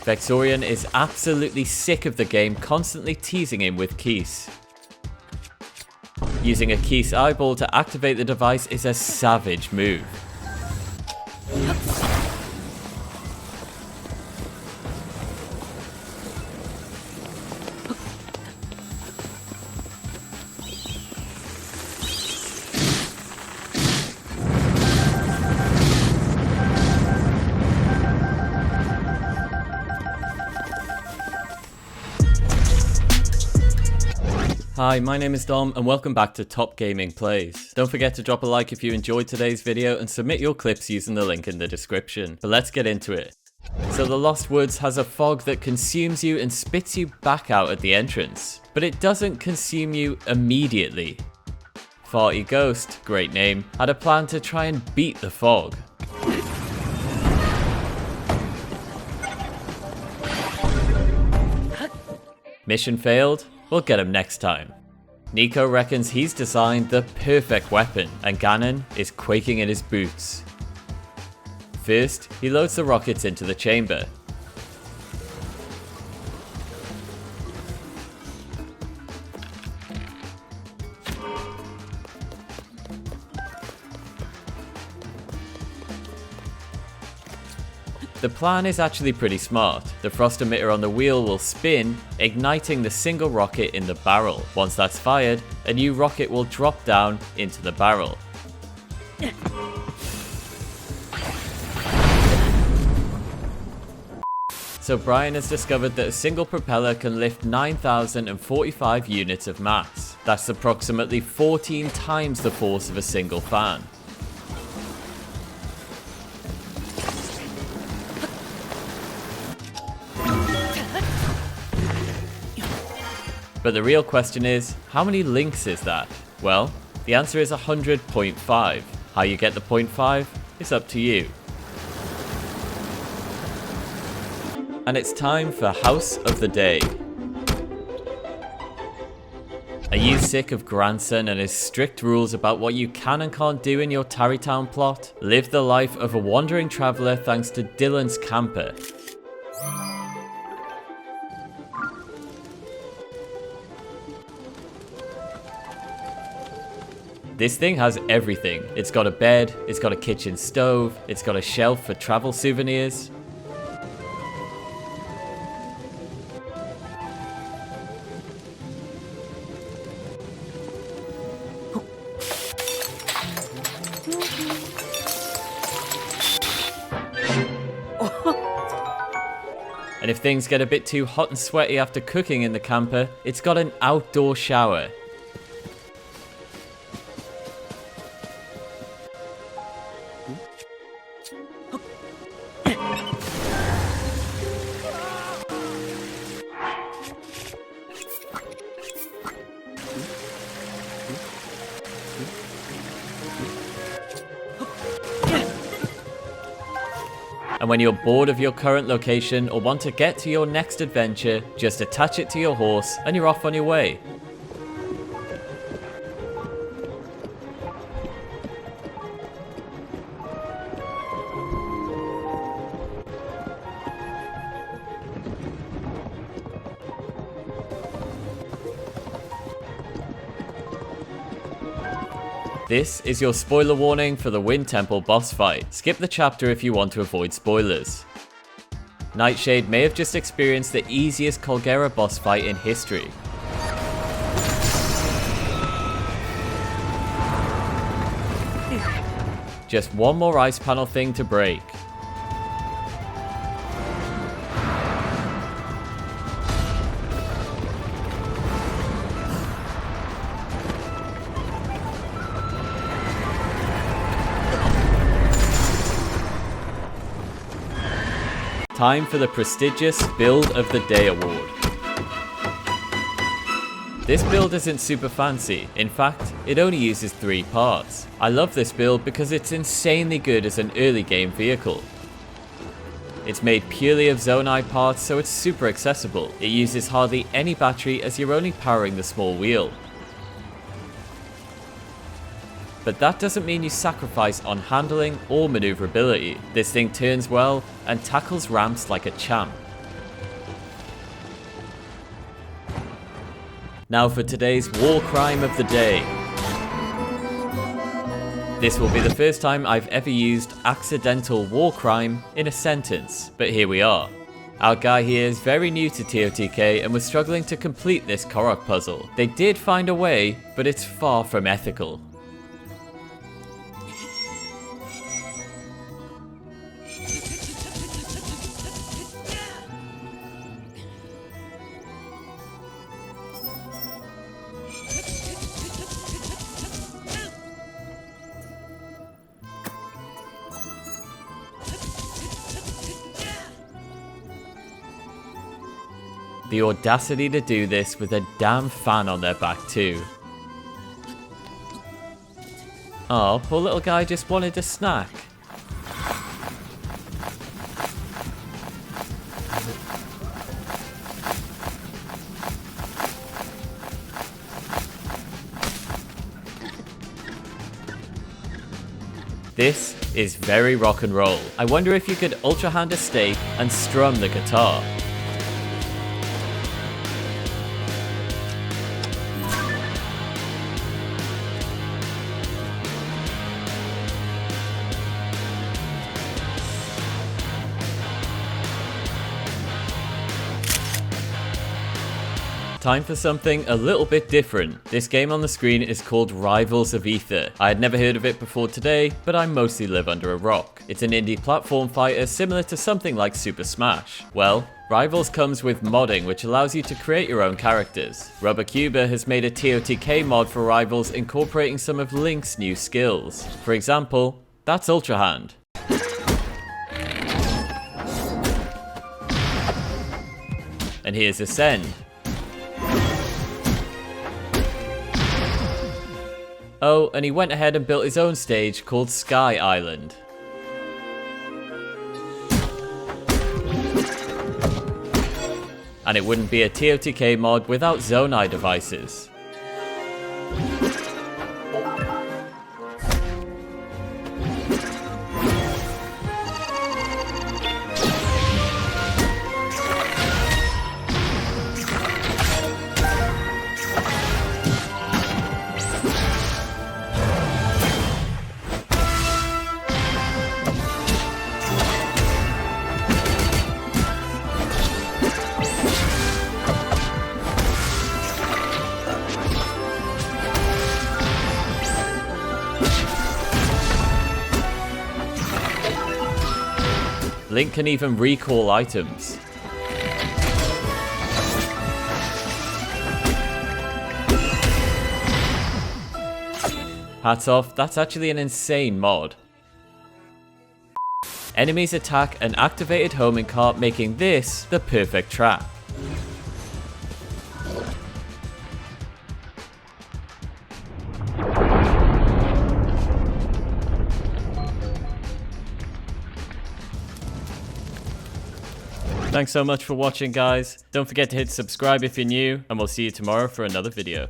Vexorian is absolutely sick of the game constantly teasing him with Keese. Using a Keese eyeball to activate the device is a savage move. Hi, my name is Dom and welcome back to Top Gaming Plays. Don't forget to drop a like if you enjoyed today's video and submit your clips using the link in the description. But let's get into it. So the Lost Woods has a fog that consumes you and spits you back out at the entrance. But it doesn't consume you immediately. Farty Ghost, great name, had a plan to try and beat the fog. Mission failed? We'll get him next time. Nico reckons he's designed the perfect weapon, and Ganon is quaking in his boots. First, he loads the rockets into the chamber. The plan is actually pretty smart. The frost emitter on the wheel will spin, igniting the single rocket in the barrel. Once that's fired, a new rocket will drop down into the barrel. So Brian has discovered that a single propeller can lift 9,045 units of mass. That's approximately 14 times the force of a single fan. But the real question is, how many links is that? Well, the answer is 100.5. How you get the 0.5 is up to you. And it's time for House of the Day. Are you sick of Grandson and his strict rules about what you can and can't do in your Tarrytown plot? Live the life of a wandering traveller thanks to Dylan's camper. This thing has everything. It's got a bed, it's got a kitchen stove, it's got a shelf for travel souvenirs. And if things get a bit too hot and sweaty after cooking in the camper, it's got an outdoor shower. And when you're bored of your current location or want to get to your next adventure, just attach it to your horse and you're off on your way. This is your spoiler warning for the Wind Temple boss fight. Skip the chapter if you want to avoid spoilers. Nightshade may have just experienced the easiest Colgera boss fight in history. Just one more ice panel thing to break. Time for the prestigious Build of the Day award. This build isn't super fancy, in fact, it only uses 3 parts. I love this build because it's insanely good as an early game vehicle. It's made purely of Zonai parts, so it's super accessible. It uses hardly any battery as you're only powering the small wheel. But that doesn't mean you sacrifice on handling or maneuverability. This thing turns well and tackles ramps like a champ. Now for today's war crime of the day. This will be the first time I've ever used accidental war crime in a sentence, but here we are. Our guy here is very new to TOTK and was struggling to complete this Korok puzzle. They did find a way, but it's far from ethical. The audacity to do this with a damn fan on their back too. Oh, poor little guy just wanted a snack. This is very rock and roll. I wonder if you could ultra hand a steak and strum the guitar. Time for something a little bit different. This game on the screen is called Rivals of Aether. I had never heard of it before today, but I mostly live under a rock. It's an indie platform fighter similar to something like Super Smash. Well, Rivals comes with modding, which allows you to create your own characters. Rubbercuber has made a TOTK mod for Rivals incorporating some of Link's new skills. For example, that's Ultra Hand. And here's Ascend. Oh, and he went ahead and built his own stage called Sky Island. And it wouldn't be a TOTK mod without Zonai devices. Link can even recall items. Hats off, that's actually an insane mod. Enemies attack an activated homing cart, making this the perfect trap. Thanks so much for watching, guys. Don't forget to hit subscribe if you're new, and we'll see you tomorrow for another video.